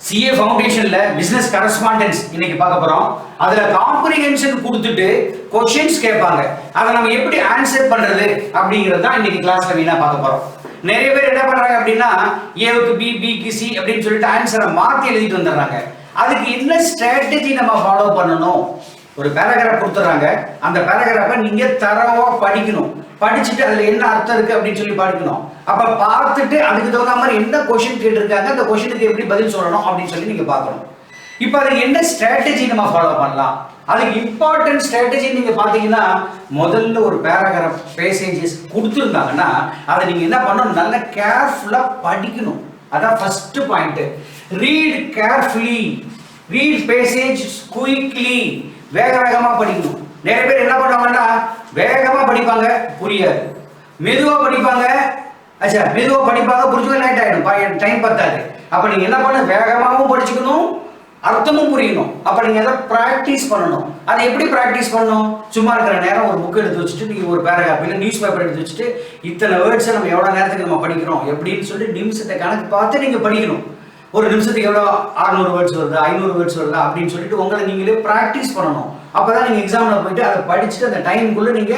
CA ஃபவுண்டேஷன்ல business correspondence இன்னைக்கு பார்க்க போறோம். அதுல காம்ப்ரிஹென்ஷன் கொடுத்துட்டு क्वेश्चंस கேட்பாங்க. அதை நம்ம எப்படி ஆன்சர் பண்றது அப்படிங்கறது தான் இன்னைக்கு கிளாஸ்ல வீணா பார்க்க போறோம். நிறைய பேர் என்ன பண்றாங்க அப்படின்னா ஏவுக்கு பி, பிக்கு சி அப்படின்னு சொல்லிட்டு ஆன்சரை மாத்தி எழுதிட்டு வந்துடுறாங்க. அதுக்கு என்ன ஸ்ட்ராட்டஜி நம்ம ஃபாலோ பண்ணணும்? ஒரு பேராகிராஃப் கொடுத்துறாங்க, அந்த பேராகிராஃபை நீங்க தரவா படிக்கணும். படிச்சுட்டு அதுல என்ன அர்த்தம் இருக்கு அப்படின்னு சொல்லி படிக்கணும். அப்ப பார்த்துட்டு அதுக்கு தகுந்த மாதிரி என்ன கொஸ்டின் கேட்டிருக்காங்க, அந்த கொஸ்டினுக்கு எப்படி பதில் சொல்லணும் அப்படின்னு சொல்லி நீங்க பார்க்கணும். இப்போ அதுக்கு என்ன ஸ்ட்ராட்டஜி நம்ம ஃபாலோ பண்ணலாம்? அதுக்கு இம்பார்ட்டன்ட் ஸ்ட்ராட்டஜி நீங்க பாத்தீங்கன்னா, முதல்ல ஒரு பேராகிராஃப் பேசேஜஸ் கொடுத்துருந்தாங்கன்னா அதை நீங்க என்ன பண்ணணும், நல்ல கேர்ஃபுல்லா படிக்கணும். அதான் first point. Read carefully, read passage quickly. வேக வேகமா படிக்கணும். நிறைய பேர் என்ன பண்ணுவாங்கன்னா வேகமா படிப்பாங்க, புரியாது. மெதுவா படிப்பாங்க, மெதுவா படிப்பாங்க, புரிஞ்சுக்க லேட் ஆயிடும், டைம் பத்தாது. அப்ப நீங்க என்ன பண்ண, வேகமாவும் படிச்சுக்கணும், அர்த்தமும் புரியணும். அப்ப நீங்க அதை பிராக்டிஸ் பண்ணணும். அதை எப்படி பிராக்டிஸ் பண்ணணும்? சும்மா இருக்கிற நேரம் ஒரு புக் எடுத்து வச்சுட்டு நீங்க ஒரு பேராகிராஃப் இல்ல நியூஸ் பேப்பர் எடுத்து வச்சுட்டு இத்தனை வேர்ட்ஸ் நம்ம எவ்வளவு நேரத்துக்கு நம்ம படிக்கிறோம் எப்படின்னு சொல்லி நிமிஷத்தை கணக்கு பார்த்து நீங்க படிக்கணும். ஒரு நிமிஷத்துக்கு எவ்வளோ 600 வேர்ட்ஸ் வருது, 500 வேர்ட்ஸ் வருது அப்படின்னு சொல்லிட்டு உங்களை நீங்களே ப்ராக்டிஸ் பண்ணணும். அப்பதான் நீங்க எக்ஸாம்ல போயிட்டு அதை படிச்சுட்டு அந்த டைமுக்குள்ள நீங்க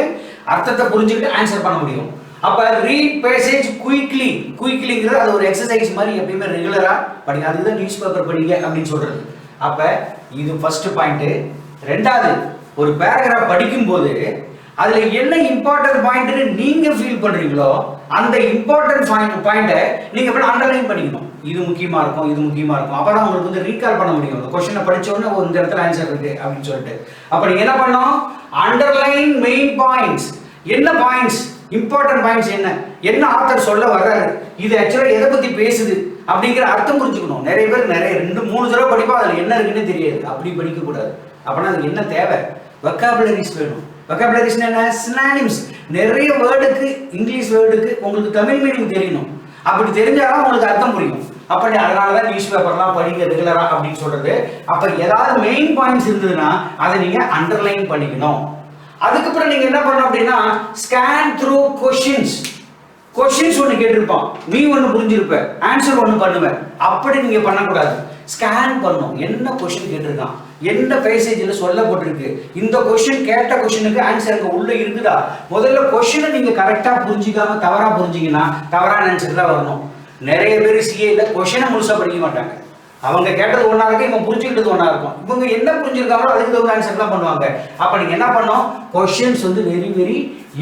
அர்த்தத்தை புரிஞ்சுக்கிட்டு ஆன்சர் பண்ண முடியும். அப்ப ரீட் பேசேஜ் குயிக்லி, குயிக்லிங்கிறது அது ஒரு எக்ஸசைஸ் மாதிரி எப்பயுமே ரெகுலரா படிங்க. அதுதான் நியூஸ் பேப்பர் படிங்க அப்படின்னு சொல்றது. அப்ப இது ஃபர்ஸ்ட் பாயிண்ட். ரெண்டாவது, ஒரு பேராகிராஃப் படிக்கும் போது அதுல என்ன இம்பார்ட்டன்ட் பாயிண்ட்னு நீங்க ஃபீல் பண்றீங்களோ அந்த இம்பார்ட்டன்ட் பாயிண்ட்டை நீங்க எப்படி அண்டர்லைன் பண்ணிக்கணும். இது முக்கியமா இருக்கும், இது முக்கியமா இருக்கும். அப்பதான் உங்களுக்கு வந்து ரீகால் பண்ண முடியும். அந்த கொஸ்டினை படிச்ச உடனே இந்த இடத்துல ஆன்சர் இருக்கு அப்படின்னு சொல்லிட்டு. அப்ப நீங்க என்ன பண்ணணும், அண்டர்லைன் மெயின் பாயிண்ட்ஸ். என்ன பாயிண்ட்ஸ், இம்பார்ட்டன்ட் பாயிண்ட்ஸ் என்ன, என்ன ஆத்தர் சொல்ல வர்றாரு, இது ஆக்சுவலா எதை பத்தி பேசுது அப்படிங்கிற அர்த்தம் புரிஞ்சுக்கணும். நிறைய பேர் 2-3 தடவை படிப்பா அதுல என்ன இருக்குன்னு தெரியாது. அப்படி படிக்க கூடாது. அப்படின்னா அதுக்கு என்ன தேவை, வெக்காபுலரிஸ் வேணும். வெக்காபுலரிஸ் என்ன, சினானிம்ஸ். நிறைய வேர்டுக்கு, இங்கிலீஷ் வேர்டுக்கு உங்களுக்கு தமிழ் மீனிங் தெரியணும். அப்படி தெரிஞ்சாதான் உங்களுக்கு அர்த்தம் புரியும். அப்படி அதனாலதான் நியூஸ் பேப்பர்லாம் படிக்க ரெகுலரா அப்படின்னு சொல்றது. அப்ப ஏதாவது மெயின் பாயிண்ட்ஸ் இருந்ததுன்னா அதை நீங்க அண்டர்லைன் பண்ணிக்கணும். அதுக்கப்புறம் நீங்க என்ன பண்ணணும் அப்படின்னா, ஸ்கேன் த்ரூ கொஸ்டின்ஸ். கொஸ்டின்ஸ் ஒன்று கேட்டிருப்பான், நீ ஒன்று புரிஞ்சிருப்ப, ஆன்சர் ஒன்று பண்ணுவ. அப்படி நீங்க பண்ணக்கூடாது. ஸ்கேன் பண்ணணும். என்ன கொஸ்டின் கேட்டிருக்கான், என்ன பேசேஜில் சொல்ல போட்டிருக்கு, இந்த கொஸ்டின் கேட்ட கொஸ்டினுக்கு ஆன்சர் அங்கே உள்ள இருக்குதா. முதல்ல கொஸ்டினை நீங்க கரெக்டா புரிஞ்சிக்காம தவறா புரிஞ்சிங்கன்னா தவறான ஆன்சர் தான் வரணும். நிறைய பேர் சிஏல கொஸ்டினை முழுசா படிக்க மாட்டாங்க. அவங்க கேட்டது ஒன்றா இருக்கும், இவங்க புரிஞ்சுக்கிட்டது ஒன்றா இருக்கும். இவங்க என்ன புரிஞ்சிருக்காங்களோ அதுக்கு தகுந்த ஆன்சர் தான் பண்ணுவாங்க. அப்ப நீங்க என்ன பண்ணணும், கொஸ்டின்ஸ் வந்து வெரி வெரி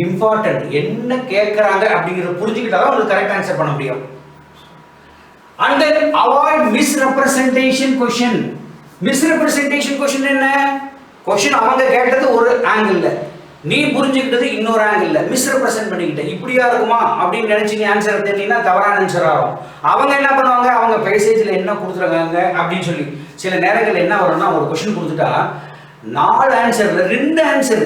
இம்பார்ட்டன்ட். என்ன கேட்கறாங்க அப்படிங்கறத புரிஞ்சுக்கிட்டாதான் உங்களுக்கு கரெக்ட் ஆன்சர் பண்ண முடியும். And then avoid misrepresentation question. Misrepresentation question என்ன, கொஸ்டின் அவங்க கேட்டது ஒரு ஆங்கிள், நீ புரிஞ்சுக்கிட்டது இன்னொரு ஆங்கிள், மிஸ்ரெப்ரசென்ட் பண்ணிக்கிட்ட. இப்படியா இருக்குமா அப்படின்னு நினைச்சு நீ ஆன்சர் தேடினா தவறான ஆன்சர் ஆகும். அவங்க என்ன பண்ணுவாங்க, அவங்க பேசேஜ்ல என்ன கொடுத்துருக்காங்க அப்படின்னு சொல்லி சில நேரங்கள் என்ன வரும்னா, ஒரு கொஸ்டின் கொடுத்துட்டா 4 ஆன்சர்ல 2 ஆன்சர்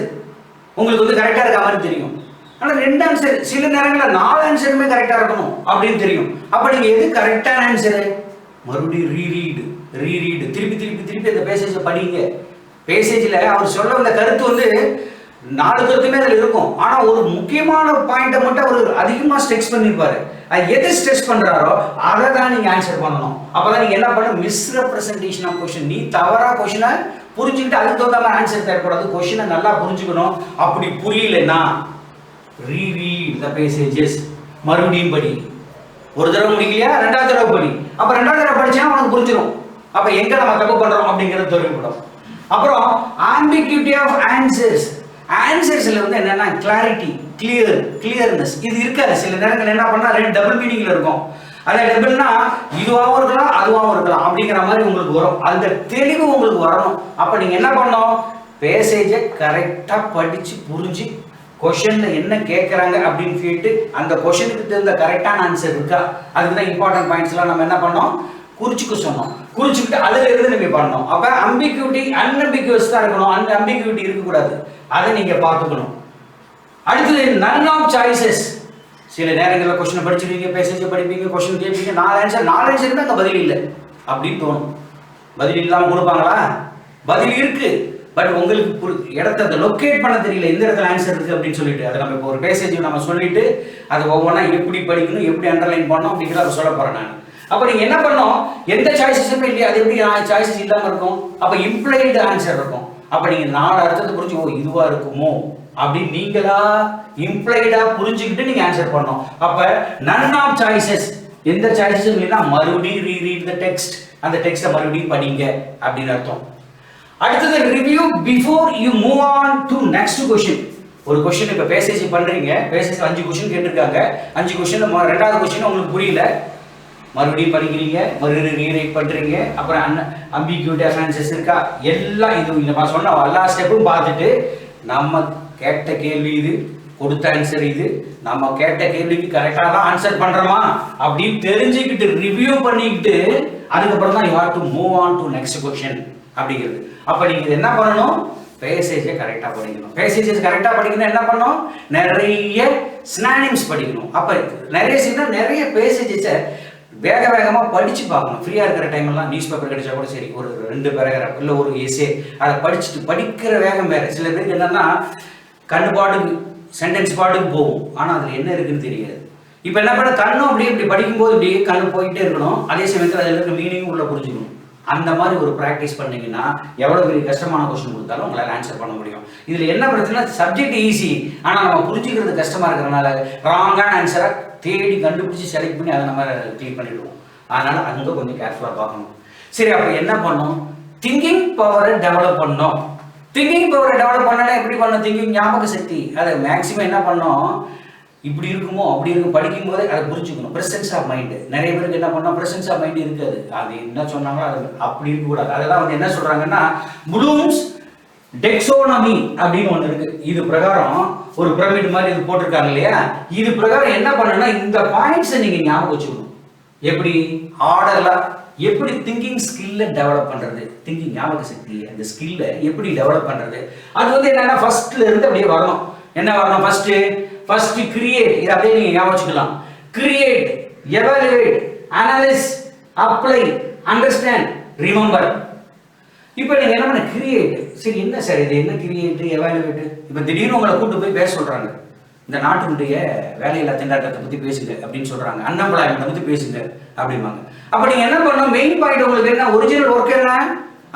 உங்களுக்கு வந்து கரெக்டா இருக்க மாதிரி தெரியும். ஆனா 2 ஆன்சர், சில நேரங்களில் 4 ஆன்சருமே கரெக்டா இருக்கணும் அப்படின்னு தெரியும். அப்ப நீங்க எது கரெக்டான ஆன்சரு, மறுபடியும் ரீரீடு திருப்பி திருப்பி திருப்பி அந்த பேசேஜை படிங்க. பேசேஜில் அவர் சொல்ல வந்த கருத்து வந்து 4 கருத்துமே அதில் இருக்கும். ஆனா ஒரு முக்கியமான பாயிண்ட்டை மட்டும் அவர் அதிகமா ஸ்ட்ரெஸ் பண்ணிருப்பாரு. எது ஸ்ட்ரெஸ் பண்றாரோ அதை தான் நீங்க ஆன்சர் பண்ணணும். அப்பதான் நீங்க என்ன பண்ண, மிஸ்ரெப்ரசன்டேஷன் ஆஃப் கொஸ்டின். நீ தவறா கொஸ்டினை புரிஞ்சுக்கிட்டு அதுக்கு தகுந்த மாதிரி ஆன்சர் தேவைப்படாது. கொஸ்டினை நல்லா புரிஞ்சுக்கணும். அப்படி புரியலன்னா ரீரீட் த பேசேஜஸ், மறுபடியும் படி. ஒரு தடவை முடிக்கலையா, 2வது தடவை படி. அப்ப 2வது தடவை படிச்சா உனக்கு புரிஞ்சிடும். அப்ப எங்க நம்ம தப்பு பண்றோம் அப்படிங்கிறது தெரிவிப்படும். அப்புறம் ஆம்பிகுவிட்டி ஆஃப் ஆன்சர்ஸ். ஆன்சர்ஸ்ல வந்து என்னன்னா கிளாரிட்டி, கிளியர்னஸ் இது இருக்காது. சில நேரங்கள் என்ன பண்ணா 2 டபுள் மீனிங்ல இருக்கும். அத டபுள்னா இதுவாகவும் இருக்கலாம் அதுவாகவும் இருக்கலாம் அப்படிங்கிற மாதிரி உங்களுக்கு வரும். அந்த தெளிவு உங்களுக்கு வரணும். அப்ப நீங்க என்ன பண்ணணும், பேசேஜை கரெக்டா படிச்சு புரிஞ்சு கொஸ்டின்ல என்ன கேட்கறாங்க அப்படின்னு கேட்டு அந்த கொஸ்டினுக்கு தகுந்த கரெக்டான ஆன்சர் இருக்கா, அதுக்குதான் இம்பார்ட்டன்ட் பாயிண்ட்ஸ் எல்லாம் நம்ம என்ன பண்ணோம், குறிச்சுக்க சொன்னோம். குறிச்சுக்கிட்டு அதுல இருந்து நம்ம பண்ணணும். அப்ப அம்பிகுவிட்டி, அன்அம்பிகுவஸ் தான் இருக்கணும். அந்த அம்பிகுவிட்டி இருக்கக்கூடாது. அதை நீங்க பார்த்துக்கணும். அடுத்தது நன் ஆஃப் சாய்ஸஸ். சில நேரங்களில் கொஸ்டின் படிச்சிருவீங்க, பேசேஜ் படிப்பீங்க, கொஸ்டின் கேட்பீங்க, 4 ஆன்சர் தான் அங்கே பதில் இல்லை அப்படின்னு தோணும். பதில் இல்லாமல் கொடுப்பாங்களா, பதில் இருக்கு. பட் உங்களுக்கு இடத்த லொக்கேட் பண்ண தெரியல, எந்த இடத்துல ஆன்சர் இருக்கு அப்படின்னு சொல்லிட்டு அதை நம்ம இப்போ ஒரு பேசேஜ் நம்ம சொல்லிட்டு அதை ஒவ்வொன்றா எப்படி படிக்கணும், எப்படி அண்டர்லைன் பண்ணணும் அப்படிங்கிறத சொல்ல போறேன் நான். அப்ப நீங்க என்ன பண்ணோம், எந்த சாய்ஸஸுமே இல்லையா, அது எப்படி சாய்ஸஸ் இல்லாம இருக்கும்? அப்ப இம்ப்ளைடு ஆன்சர் இருக்கும். அப்ப நீங்க 4 அர்த்தத்தை புரிஞ்சு ஓ இதுவா இருக்குமோ அப்படின்னு நீங்களா இம்ப்ளைடா புரிஞ்சுக்கிட்டு நீங்க ஆன்சர் பண்ணணும். அப்ப நன் ஆஃப் சாய்ஸஸ், எந்த சாய்ஸஸும் இல்லைன்னா மறுபடியும் ரீரீட் த டெக்ஸ்ட், அந்த டெக்ஸ்ட்டை மறுபடியும் படிங்க அப்படின்னு அர்த்தம். அடுத்தது review before you move on to next question. ஒரு கொஸ்டின் இப்ப பேசேஜ் பண்றீங்க, பேசேஜ் 5 கொஸ்டின் கேட்டிருக்காங்க, 5 கொஸ்டின்ல 2வது கொஸ்டின் உங்களுக்கு புரியல, மறுபடியும் படிக்கிறீங்க, மறுபடியும் ரீரைட் பண்றீங்க, அப்புறம் அம்பிக்யூட்டி அஃபரன்சஸ் இருக்கா, எல்லாம் இது நம்ம சொன்ன எல்லா ஸ்டெப்பும் பார்த்துட்டு நம்ம கேட்ட கேள்வி இது, கொடுத்த ஆன்சர் இது, நம்ம கேட்ட கேள்விக்கு கரெக்டாக தான் ஆன்சர் பண்றோமா அப்படின்னு தெரிஞ்சுக்கிட்டு ரிவ்யூ பண்ணிக்கிட்டு அதுக்கப்புறம் தான் you have to move on to next question அப்படிங்கிறது. அப்ப நீங்க என்ன பண்ணணும், பேசேஜை கரெக்டா படிக்கணும். பேசேஜஸ் கரெக்டா படிக்கணும், என்ன பண்ணணும், நிறைய சினானிம்ஸ் படிக்கணும். அப்ப நிறைய பேசேஜஸை வேகமா படிச்சு பார்க்கணும். ஃப்ரீயா இருக்கிற டைம் எல்லாம் நியூஸ் பேப்பர் கிடைச்சா கூட சரி, ஒரு 2 பேராகிராஃப் இல்ல ஒரு எஸ்ஸே அதை படிச்சுட்டு, படிக்கிற வேகம் வேற. சில பேருக்கு என்னன்னா கண்ணு பாட்டுக்கு சென்டென்ஸ் பாட்டுக்கு போகும், ஆனா அதுல என்ன இருக்குன்னு தெரியாது. இப்ப என்ன பண்ண, கண்ணும் அப்படியே இப்படி படிக்கும்போது இப்படி கண்ணு போயிட்டே இருக்கணும், அதே சமயத்தில் அதுல இருக்க மீனிங் உள்ள புரிஞ்சுக்கணும். அந்த மாதிரி ஒரு ப்ராக்டிஸ் பண்ணீங்கன்னா எவ்வளவு பெரிய கஷ்டமான கொஸ்டின் கொடுத்தாலும் உங்களால் ஆன்சர் பண்ண முடியும். இதுல என்ன பிரச்சனை, சப்ஜெக்ட் ஈஸி, ஆனா நம்ம புரிஞ்சுக்கிறது கஷ்டமா இருக்கிறதுனால ராங்கான ஆன்சரை தேடி கண்டுபிடிச்சு செலக்ட் பண்ணி அதை நம்ம கிளிக் பண்ணிடுவோம். அதனால அங்க கொஞ்சம் கேர்ஃபுல்லா பார்க்கணும். சரி, அப்ப என்ன பண்ணணும், திங்கிங் பவரை டெவலப் பண்ணணும். திங்கிங் பவரை டெவலப் பண்ணனா எப்படி பண்ணணும், திங்கிங் ஞாபக சக்தி, அதை மேக்சிமம் என்ன பண்ணணும், இப்படி இருக்குமோ அப்படி இருக்கும், படிக்கும் போதே அதை புரிஞ்சுக்கணும். பிரசன்ஸ் ஆஃப் மைண்டு, நிறைய பேருக்கு என்ன பண்ணோம், பிரசன்ஸ் ஆஃப் மைண்ட் இருக்காது. அது என்ன சொன்னாங்களோ அது அப்படி இருக்கக்கூடாது. அதெல்லாம் வந்து என்ன சொல்றாங்கன்னா ப்ளூம்ஸ் டெக்ஸோனமி அப்படின்னு ஒன்று இருக்கு. இது பிரகாரம் ஒரு பிரமிட் மாதிரி இது போட்டிருக்காங்க இல்லையா, இது பிரகாரம் என்ன பண்ணணும்னா இந்த பாயிண்ட்ஸை நீங்க ஞாபகம் வச்சுக்கணும். எப்படி ஆர்டர்ல, எப்படி திங்கிங் ஸ்கில்ல டெவலப் பண்றது, திங்கிங் ஞாபக சக்தி அந்த ஸ்கில்ல எப்படி டெவலப் பண்றது, அது வந்து என்னன்னா ஃபர்ஸ்ட்ல இருந்து அப்படியே வரணும். என்ன வரணும், ஃபர்ஸ்ட் கிரியேட், இதை அப்படியே நீங்க ஞாபகம் வச்சுக்கலாம். Create, evaluate, analyse, apply, understand, remember. இப்போ நீங்க என்ன பண்ண, கிரியேட். சரி, என்ன சார் இது, என்ன கிரியேட் எவாலுவேட்? இப்போ திடீர்னு உங்களை கூட்டு போய் பேச சொல்றாங்க, இந்த நாட்டினுடைய வேலையில்லா திண்டாட்டத்தை பத்தி பேசுங்க அப்படின்னு சொல்றாங்க, அன்எம்ப்ளாய்மெண்ட் பத்தி பேசுங்க அப்படிம்பாங்க. அப்ப நீங்க என்ன பண்ணணும், மெயின் பாயிண்ட் உங்களுக்கு என்ன, ஒரிஜினல் ஒர்க் என்ன,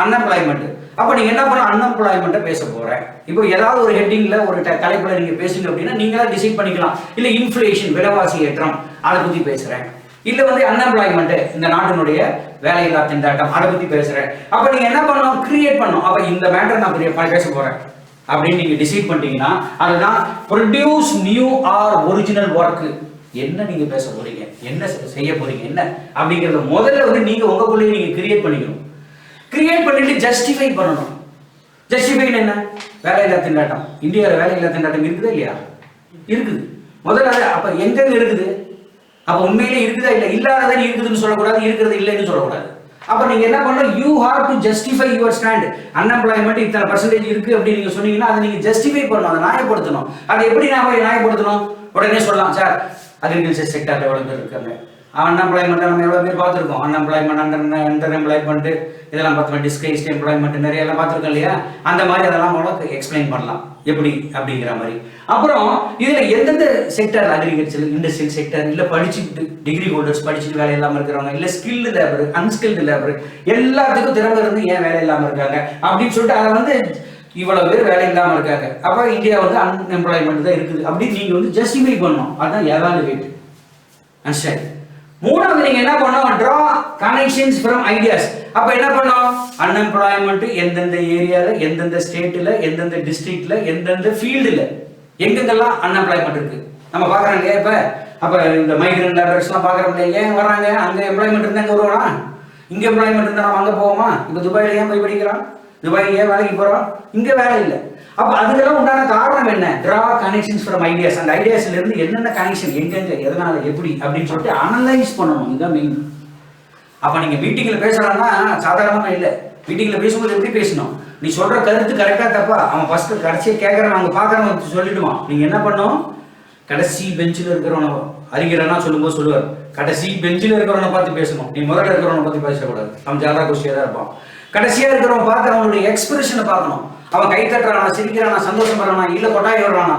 அன்எம்ப்ளாய்மெண்ட். அப்ப நீங்க என்ன பண்ண, அன்எம்ப்ளாய்மெண்ட்டை பேச போறேன். இப்போ ஏதாவது ஒரு ஹெட்டிங்ல ஒரு தலைப்புல நீங்க பேசுங்க அப்படின்னா நீங்களா டிசைட் பண்ணிக்கலாம். இல்ல இன்ஃப்ளேஷன், விலைவாசி ஏற்றம், அதை பத்தி பேசுறேன். இல்ல வந்து அன்எம்ப்ளாய்மெண்ட், இந்த நாட்டினுடைய வேலையில்லா திண்டாட்டம், அதை பத்தி பேசுறேன். அப்ப நீங்க என்ன பண்ணணும், கிரியேட் பண்ணணும். அப்ப இந்த மேட்டர் நான் பேச போறேன் அப்படின்னு நீங்க டிசைட் பண்ணிட்டீங்கன்னா அதுதான் produce new or original work. என்ன நீங்க பேச போறீங்க, என்ன செய்ய போறீங்க, என்ன அப்படிங்கறத முதல்ல வந்து நீங்க உங்களுக்குள்ளேயே நீங்க கிரியேட் பண்ணிக்கணும். கிரியேட் பண்ணிட்டு ஜஸ்டிஃபை பண்ணணும். ஜஸ்டிஃபை என்ன, வேலையில்லா திண்டாட்டம், இந்தியாவில் வேலையில்லா திண்டாட்டம் இருக்குதா இல்லையா, இருக்குது. முதல்ல அப்ப எங்க இருக்குது, அப்ப உண்மையிலே இருக்குதா இல்ல, இல்லாததான் இருக்குதுன்னு சொல்லக்கூடாது, இருக்கிறது இல்லைன்னு சொல்லக்கூடாது. அப்ப நீங்க என்ன பண்ணணும், you have to justify your stand. Unemployment இத்தனை பர்சன்டேஜ் இருக்கு அப்படின்னு நீங்க சொன்னீங்கன்னா அதை நீங்க ஜஸ்டிஃபை பண்ணணும், அதை நியாயப்படுத்தணும். அதை எப்படி நியாயப்படுத்தணும், உடனே சொல்லலாம், சார் அக்ரிகல்ச்சர் செக்டர் எவ்வளவு பேர் இருக்காங்க, அன்எம்ப்ளாய்மெண்ட் நம்ம எவ்வளவு பேர் பார்த்துருக்கோம், அன்எம்ப்ளாய்மெண்ட் அண்டர் எம்ப்ளாய்மெண்ட் இதெல்லாம் பார்த்துருக்கோம், டிஸ்கைஸ்ட் எம்ப்ளாய்மெண்ட் நிறைய எல்லாம் பார்த்துருக்கோம் இல்லையா, அந்த மாதிரி அதெல்லாம் உங்களுக்கு எக்ஸ்பிளைன் பண்ணலாம் எப்படி அப்படிங்கிற மாதிரி. அப்புறம் இதுல எந்தெந்த செக்டர், அக்ரிகல்ச்சர், இண்டஸ்ட்ரியல் செக்டர், இல்ல படிச்சுட்டு டிகிரி ஹோல்டர்ஸ் படிச்சுட்டு வேலை இல்லாம இருக்கிறவங்க, இல்ல ஸ்கில்டு லேபர், அன்ஸ்கில்டு லேபர், எல்லாத்துக்கும் திறமை இருந்து ஏன் வேலை இல்லாம இருக்காங்க அப்படின்னு சொல்லிட்டு அதை வந்து இவ்வளவு பேர் வேலை இல்லாம இருக்காங்க, அப்ப இந்தியா வந்து அன்எம்ப்ளாய்மெண்ட் தான் இருக்குது அப்படின்னு நீங்க வந்து ஜஸ்டிஃபை பண்ணணும். அதான் எவாலுவேட். அண்டர்ஸ்டாண்ட். மூணாவது நீங்க என்ன பண்ணணும், டிரா கனெக்ஷன்ஸ் ஃப்ரம் ஐடியாஸ். அப்ப என்ன பண்ணணும், அன்எம்ப்ளாய்மெண்ட் எந்தெந்த ஏரியால, எந்தெந்த ஸ்டேட்ல, எந்தெந்த டிஸ்ட்ரிக்ட்ல, எந்தெந்த ஃபீல்டுல எங்கெங்கெல்லாம் அன்எம்ப்ளாய்மெண்ட் இருக்கு நம்ம பாக்குறோம் இல்லையா. இப்ப அப்ப இந்த மைக்ரண்ட் லேபர்ஸ் எல்லாம் பாக்குறோம் இல்லையா, ஏன் வர்றாங்க, அங்க எம்ப்ளாய்மெண்ட் இருந்தா இங்க வருவானா, இங்க எம்ப்ளாய்மெண்ட் இருந்தா நம்ம அங்க போவோமா. இப்ப துபாயில ஏன் போய் படிக்கிறோம், துபாய் ஏன் வேலைக்கு போறோம், இங்க வேலை இல்லை. அப்ப அதுக்கெல்லாம் உண்டான காரணம் என்ன, டிரா கனெக்ஷன்ஸ் ஃப்ரம் ஐடியாஸ். அந்த ஐடியாஸ்ல இருந்து என்னென்ன கனெக்ஷன், எங்கெங்க, எதனால, எப்படி அப்படின்னு சொல்லிட்டு அனலைஸ் பண்ணணும். இதுதான் மெயின். அப்ப நீங்க மீட்டிங்ல பேசுறாங்கன்னா சாதாரணமா இல்லை, மீட்டிங்ல பேசும்போது எப்படி பேசணும், நீ சொல்ற கருத்து கரெக்டா தப்பா, அவன் ஃபர்ஸ்ட் கடைசியை கேட்கறவன் அவங்க பாக்குறவங்க சொல்லிடுவான். நீங்க என்ன பண்ணும், கடைசி பெஞ்சில் இருக்கிறவன அறிஞரனா சொல்லும்போது சொல்லுவார், கடைசி பெஞ்சில் இருக்கிறவனை பார்த்து பேசணும், நீ முதல்ல இருக்கிறவனை பத்தி பேசக்கூடாது, அவன் ஜாதா குஷியா தான் இருப்பான். கடைசியா இருக்கிறவன் பார்த்து அவனுடைய எக்ஸ்பிரஷனை பார்க்கணும், அவன் கை தட்டுறானா, சிரிக்கிறானா, சந்தோஷப்படுறானா, இல்ல கொட்டாய் வர்றானா,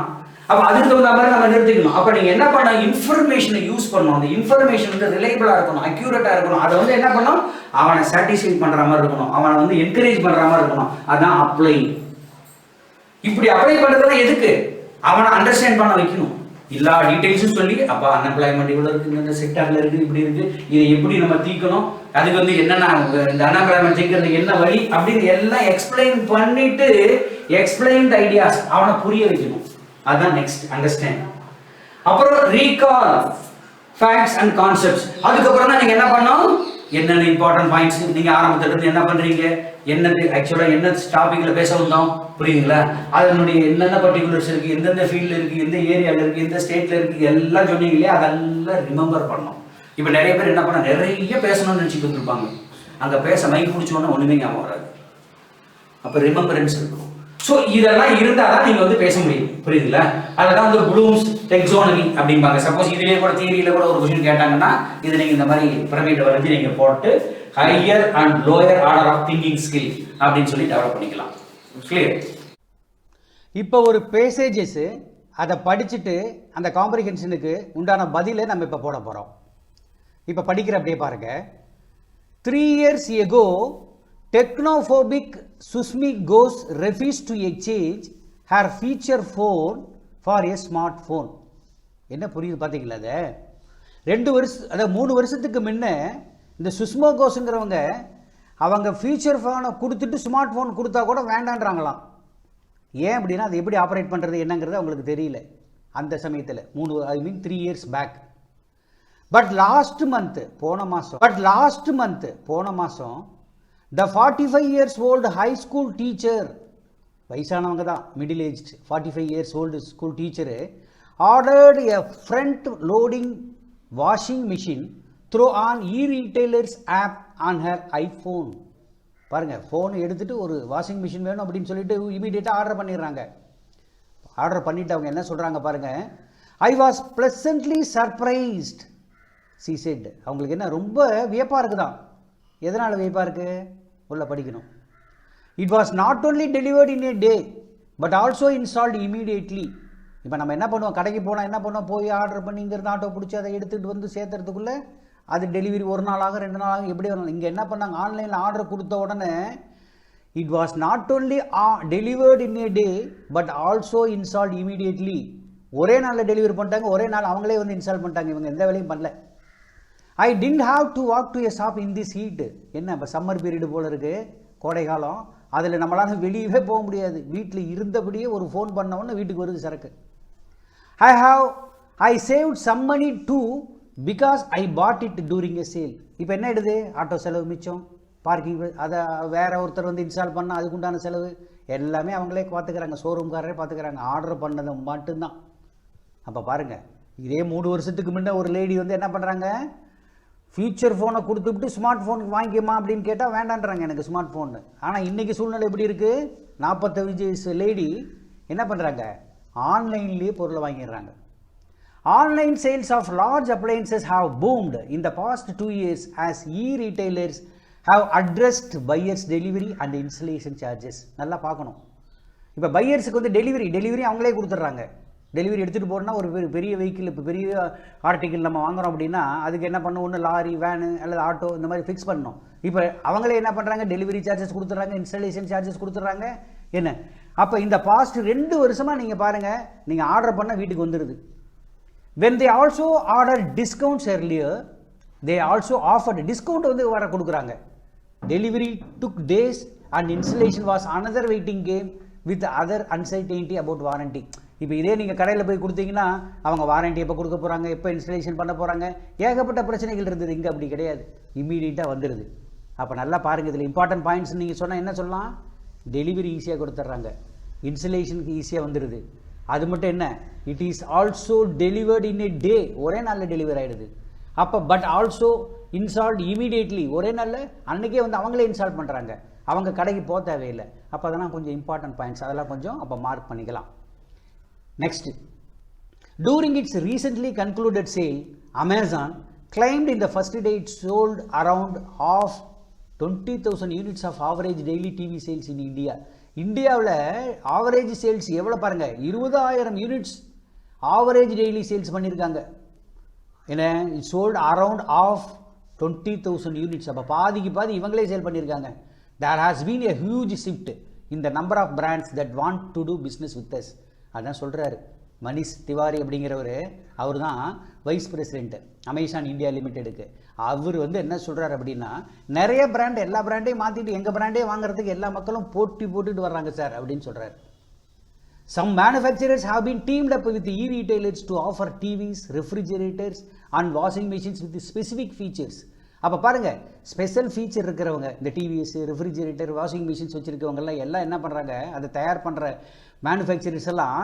அப்போ அதுக்கு தகுந்த மாதிரி நம்ம நிறுத்திக்கணும். அப்போ நீங்கள் என்ன பண்ணணும், இன்ஃபர்மேஷனை யூஸ் பண்ணணும். அந்த இன்ஃபர்மேஷன் வந்து ரிலையபிளாக இருக்கணும், அக்யூரேட்டாக இருக்கணும். அதை வந்து என்ன பண்ணணும், அவனை சாட்டிஸ்ஃபை பண்ணுற மாதிரி இருக்கணும், அவனை வந்து என்கரேஜ் பண்ணுற மாதிரி இருக்கணும். அதுதான் அப்ளை. இப்படி அப்ளை பண்ணுறதுலாம் எதுக்கு, அவனை அண்டர்ஸ்டாண்ட் பண்ண வைக்கணும். எல்லா டீட்டெயில்ஸும் சொல்லி, அப்போ அன்எம்ப்ளாய்மெண்ட் இவ்வளோ இருக்குது, இந்த செக்டரில் இருக்குது, இப்படி இருக்குது, இதை எப்படி நம்ம தீர்க்கணும், அதுக்கு வந்து என்னென்ன இந்த அன்எம்ப்ளாய்மெண்ட் தீர்க்கிறதுக்கு என்ன வழி அப்படின்னு எல்லாம் எக்ஸ்பிளைன் பண்ணிட்டு, எக்ஸ்பிளைன் ஐடியாஸ் அவனை புரிய வைக்கணும். அதுதான் நெக்ஸ்ட், அண்டர்ஸ்டாண்ட். அப்புறம் ரீகால் ஃபேக்ட்ஸ் அண்ட் கான்செப்ட்ஸ். அதுக்கப்புறம் தான் நீங்கள் என்ன பண்ணணும், என்னென்ன இம்பார்ட்டன்ட் பாயிண்ட்ஸ் நீங்கள் ஆரம்பத்துல இருந்து என்ன பண்ணுறீங்க, என்னது ஆக்சுவலாக என்ன டாப்பிக்கில் பேச வந்தோம், புரியுதுங்களா, அதனுடைய என்னென்ன பர்டிகுலர்ஸ் இருக்குது, எந்தெந்த ஃபீல்டில் இருக்குது, எந்த ஏரியாவில் இருக்குது, எந்த ஸ்டேட்டில் இருக்குது, எல்லாம் சொன்னீங்க இல்லையா, அதெல்லாம் ரிமெம்பர் பண்ணணும். இப்போ நிறைய பேர் என்ன பண்ண, நிறைய பேசணும்னு நினச்சிட்டு வந்துருப்பாங்க, அங்கே பேச மைக் பிடிச்சோன்னா ஒன்றுமே ஞாபகம் வராது. அப்போ ரிமெம்பரன்ஸ் இருக்கும். ஸோ இதெல்லாம் இருந்தால் தான் நீங்கள் வந்து பேச முடியும், புரியுதுங்களா. அதெல்லாம் வந்து ப்ளூம்ஸ் டெக்ஸானமி அப்படிம்பாங்க. சப்போஸ் இதுலேயே கூட தியரியில் கூட ஒரு கொஸ்டின் கேட்டாங்கன்னா, இது நீங்கள் இந்த மாதிரி பிரமிட்டை வரைஞ்சி நீங்கள் போட்டு higher and lower order of thinking skill அப்படின்னு சொல்லி டெவலப் பண்ணிக்கலாம். கிளியர். இப்போ ஒரு பேசேஜஸ் அதை படிச்சுட்டு அந்த காம்ப்ரிஹென்ஷனுக்கு உண்டான பதிலை நம்ம இப்போ போட போகிறோம். இப்போ படிக்கிற அப்படியே பாருங்க. 3 years ago, technophobic Susmi Ghosh refused to exchange her feature phone for a smartphone. என்ன புரியுது பார்த்தீங்களா? அதை 2 வருஷம், அதாவது 3 வருஷத்துக்கு முன்ன இந்த சுஷ்மா கோஷுங்கிறவங்க அவங்க ஃபீச்சர் ஃபோனை கொடுத்துட்டு ஸ்மார்ட் ஃபோன் கொடுத்தா கூட வேண்டான்றாங்களாம். ஏன் அப்படின்னா அது எப்படி ஆப்ரேட் பண்ணுறது என்னங்கிறது அவங்களுக்கு தெரியல அந்த சமயத்தில். 3 years back. But last month போன மாதம் the 45 years old high school teacher, வயசானவங்க தான், middle age 45 years old school teacher ordered a front loading washing machine through an e-retailers app on her iPhone. பாருங்க, ஃபோன் எடுத்துட்டு ஒரு washing machine வேணும் அப்படின்னு சொல்லிட்டு இமீடியட்டாக ஆர்டர் பண்ணிடுறாங்க. ஆர்டர் பண்ணிட்டு அவங்க என்ன சொல்கிறாங்க பாருங்க. I was pleasantly surprised, she said. அவங்களுக்கு என்ன ரொம்ப வியப்பாக இருக்குதான். எதனால் வியப்பாக இருக்குது, உள்ள படிக்கணும். It was not only delivered in a day but also installed immediately. இப்போ நம்ம என்ன பண்ணுவோம், கடைக்கு போனால் என்ன பண்ணுவோம், போய் ஆர்டர் பண்ணி இங்கிருந்து ஆட்டோ பிடிச்சி அதை எடுத்துகிட்டு வந்து சேர்த்துறதுக்குள்ளே அது டெலிவரி 1 நாள் ஆகும், 2 நாள் ஆகும், எப்படி வரணும். இங்கே என்ன பண்ணாங்க, ஆன்லைனில் ஆர்டர் கொடுத்த உடனே it was not only delivered in a day but also installed immediately. ஒரே நாளில் டெலிவரி பண்ணிட்டாங்க, ஒரே நாள் அவங்களே வந்து இன்ஸ்டால் பண்ணிட்டாங்க. இவங்க எந்த வேலையும் பண்ணல. I didn't have to walk to a shop in this heat. என்ன இப்போ சம்மர் பீரியடு போல் இருக்குது, கோடை காலம், அதில் நம்மளால் வெளியவே போக முடியாது. வீட்டில் இருந்தபடியே ஒரு ஃபோன் பண்ணவுடனே வீட்டுக்கு வருது சரக்கு. I saved some money too because I bought it during a sale. இப்போ என்ன எடுது, ஆட்டோ செலவு மிச்சம், பார்க்கிங், அதை வேற ஒருத்தர் வந்து இன்ஸ்டால் பண்ணால் அதுக்குண்டான செலவு எல்லாமே அவங்களே பார்த்துக்கிறாங்க, ஷோரூம்காரரே பார்த்துக்கிறாங்க, ஆர்டர் பண்ணதை மட்டும்தான். அப்போ பாருங்கள், இதே 3 வருஷத்துக்கு முன்னே ஒரு லேடி வந்து என்ன பண்ணுறாங்க, ஃபியூச்சர் ஃபோனை கொடுத்துவிட்டு ஸ்மார்ட் ஃபோன் வாங்கிக்கமா அப்படின்னு கேட்டால் வேண்டான்றாங்க எனக்கு ஸ்மார்ட் ஃபோன். ஆனால் இன்றைக்கி சூழ்நிலை எப்படி இருக்குது, 45 வயசு லேடி என்ன பண்ணுறாங்க, ஆன்லைன்லேயே பொருளை வாங்கிடுறாங்க. Online sales of large appliances have boomed in the past 2 years as retailers have addressed buyers delivery and installation charges. நல்லா பார்க்கணும். இப்போ பையர்ஸுக்கு வந்து டெலிவரி அவங்களே கொடுத்துட்றாங்க. டெலிவரி எடுத்துகிட்டு போகிறோன்னா ஒரு பெரிய வெஹிக்கிள், இப்போ பெரிய ஆர்டிக்கிள் நம்ம வாங்குகிறோம் அப்படின்னா அதுக்கு என்ன பண்ணணும், ஒன்று லாரி, வேனு அல்லது ஆட்டோ இந்த மாதிரி ஃபிக்ஸ் பண்ணணும். இப்போ அவங்களே என்ன பண்ணுறாங்க, டெலிவரி சார்ஜஸ் கொடுத்துட்றாங்க, இன்ஸ்டாலேஷன் சார்ஜஸ் கொடுத்துட்றாங்க. என்ன அப்போ இந்த பாஸ்ட் 2 வருஷமாக நீங்கள் பாருங்கள், நீங்கள் ஆர்டர் பண்ண வீட்டுக்கு வந்துடுது. when they also ordered discounts earlier, they also offered discount வந்து வர கொடுக்குறாங்க. delivery took days and installation was another waiting game with other uncertainty about warranty. இப்போ இதே நீங்கள் கடையில் போய் கொடுத்தீங்கன்னா அவங்க வாரண்டி எப்போ கொடுக்க போகிறாங்க, எப்போ இன்ஸ்டலேஷன் பண்ண போகிறாங்க, ஏகப்பட்ட பிரச்சனைகள் இருந்தது. இங்கே அப்படி கிடையாது, இம்மீடியட்டாக வந்துடுது. அப்போ நல்லா பாருங்கள், இதில் இம்பார்ட்டன்ட் பாயிண்ட்ஸ் நீங்கள் சொன்னால் என்ன சொல்லலாம், டெலிவரி ஈஸியாக கொடுத்துட்றாங்க, இன்ஸ்டலேஷனுக்கு ஈஸியாக வந்துடுது. அது மட்டும் என்ன, it is also delivered in a day, ஒரே நாளில் டெலிவரி ஆகிடுது. அப்போ பட் ஆல்சோ இன்ஸ்டால்ட் இமீடியட்லி, ஒரே நாளில் அன்றைக்கே வந்து அவங்களே இன்ஸ்டால் பண்ணுறாங்க, அவங்க கடைக்கு போக தேவையில்லை. அப்போ அதெல்லாம் கொஞ்சம் இம்பார்ட்டன்ட் பாயிண்ட்ஸ், அதெல்லாம் கொஞ்சம் அப்போ மார்க் பண்ணிக்கலாம். Next, during its recently concluded sale, Amazon claimed in the first day it sold around 20,000 units of average daily TV sales in India. இந்தியாவில் ஆவரேஜ் சேல்ஸ் எவ்வளோ பாருங்கள், 20,000 யூனிட்ஸ் ஆவரேஜ் டெய்லி சேல்ஸ் பண்ணியிருக்காங்க. ஏன்னா sold around of 20,000 units. அப்போ பாதிக்கு பாதி இவங்களே sale பண்ணியிருக்காங்க. There has been a huge shift in the number of brands that want to do business with us. அதான் சொல்கிறாரு மனிஷ் திவாரி அப்படிங்கிறவர். அவர் தான் வைஸ் பிரசிடென்ட் அமேசான் இந்தியா லிமிடெடுக்கு. அவர் என்ன சொல்கிறார் அப்படின்னா, நிறைய பிராண்ட் எல்லா பிராண்டையும் மாற்றிட்டு எங்கள் பிராண்டே வாங்குறதுக்கு எல்லா மக்களும் போட்டுட்டு வர்றாங்க சார் அப்படின்னு சொல்கிறார். Some manufacturers have been teamed up with e-retailers to offer TVs, refrigerators and washing machines with specific features. அப்போ பாருங்கள், ஸ்பெஷல் ஃபீச்சர் இருக்கிறவங்க, இந்த டிவிஎஸ், ரெஃப்ரிஜரேட்டர், வாஷிங் மிஷின்ஸ் வச்சுருக்கவங்கெல்லாம் எல்லாம் என்ன பண்ணுறாங்க, அதை தயார் பண்ணுற மேனுஃபேக்சரர்ஸ் எல்லாம்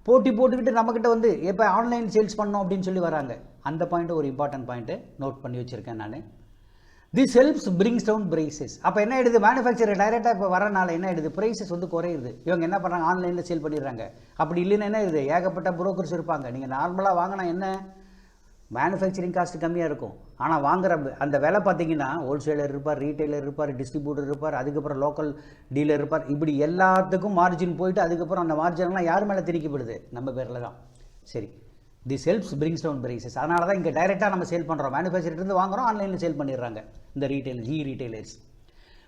போட்டுக்கிட்டு நம்மக்கிட்ட எப்போ ஆன்லைன் சேல்ஸ் பண்ணோம் அப்படின்னு சொல்லி வராங்க. அந்த பாயிண்ட்டு ஒரு இம்பார்ட்டன்ட் பாயிண்ட்டு நோட் பண்ணி வச்சுருக்கேன் நான். This helps brings down prices. அப்போ என்ன ஆயிடுது, மேனுஃபேக்சரர் டைரெக்டாக இப்போ வரனால என்ன ஆயிடுது, ப்ரைஸஸ் குறையுது. இவங்க என்ன பண்ணுறாங்க, ஆன்லைனில் சேல் பண்ணிடுறாங்க. அப்படி இல்லைன்னா என்ன ஆயிடுது, ஏகப்பட்ட புரோக்கர்ஸ் இருப்பாங்க. நீங்கள் நார்மலாக வாங்கினா என்ன, மேனுஃபேக்சரிங் காஸ்ட் கம்மியாக இருக்கும். ஆனால் வாங்குற அந்த விலை பார்த்தீங்கன்னா, ஹோல்சேலர் இருப்பார், ரீட்டைலர் இருப்பார், டிஸ்ட்ரிபியூட்டர் இருப்பார், அதுக்கப்புறம் லோக்கல் டீலர் இருப்பார். இப்படி எல்லாத்துக்கும் மார்ஜின் போயிட்டு அதுக்கப்புறம் அந்த மார்ஜின்லாம் யார் மேலே திணிக்கப்படுது, நம்ம பேரில் தான். சரி, this helps brings down prices. அதனால தான் இங்கே டைரெக்டாக நம்ம சேல் பண்ணுறோம், மேனுஃபேக்சரிலிருந்து வாங்குறோம், ஆன்லைனில் சேல் பண்ணிடுறாங்க இந்த retailers.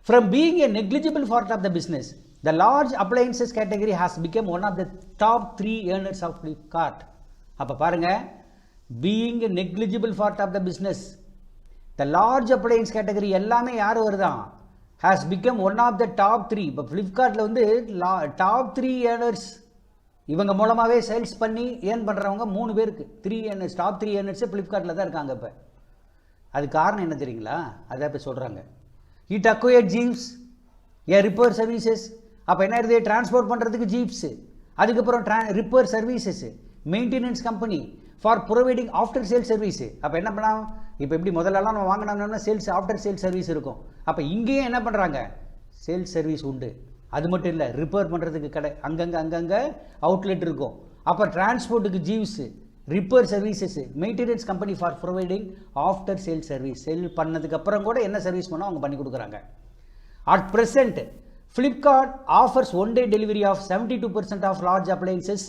From being a negligible part of the business, the large appliances category has become one of the top 3 earners of Flipkart. அப்போ பாருங்க, being a negligible part of the business, the large appliance category எல்லாமே யார் வருதான், has become one of the top 3. இப்போ ஃப்ளிப்கார்ட்டில் top 3 earners, இவங்க மூலமாகவே sales பண்ணி ஏர்ன் பண்ணுறவங்க 3 பேருக்கு 3 earners, டாப் 3 earners ஃப்ளிப்கார்ட்டில் தான் இருக்காங்க. இப்போ அது காரணம் என்ன தெரியுங்களா, அதான் இப்போ சொல்கிறாங்க. It acquired jeeps, A repair services. அப்போ என்ன இருக்குது, டிரான்ஸ்போர்ட் பண்ணுறதுக்கு ஜீப்ஸு, அதுக்கப்புறம் repair services, maintenance company for providing after sale service. அப்போ என்ன பண்ணலாம், இப்போ எப்படி முதல்லலாம் நம்ம வாங்கினோம்னா சேல்ஸ் ஆஃப்டர் சேல் சர்வீஸ் இருக்கும். அப்போ இங்கேயும் என்ன பண்ணுறாங்க, சேல்ஸ் சர்வீஸ் உண்டு. அது மட்டும் இல்லை, ரிப்பேர் பண்ணுறதுக்கு கடை அங்கங்கே அவுட்லெட் இருக்கும். அப்போ டிரான்ஸ்போர்ட்டுக்கு jeeps, repair services, maintenance company for providing after sale service. Sell பண்ணதுக்கு அப்புறம் கூட என்ன சர்வீஸ் பண்ணோம் அவங்க பண்ணி கொடுக்குறாங்க. At present Flipkart offers one day delivery of 72% off large appliances.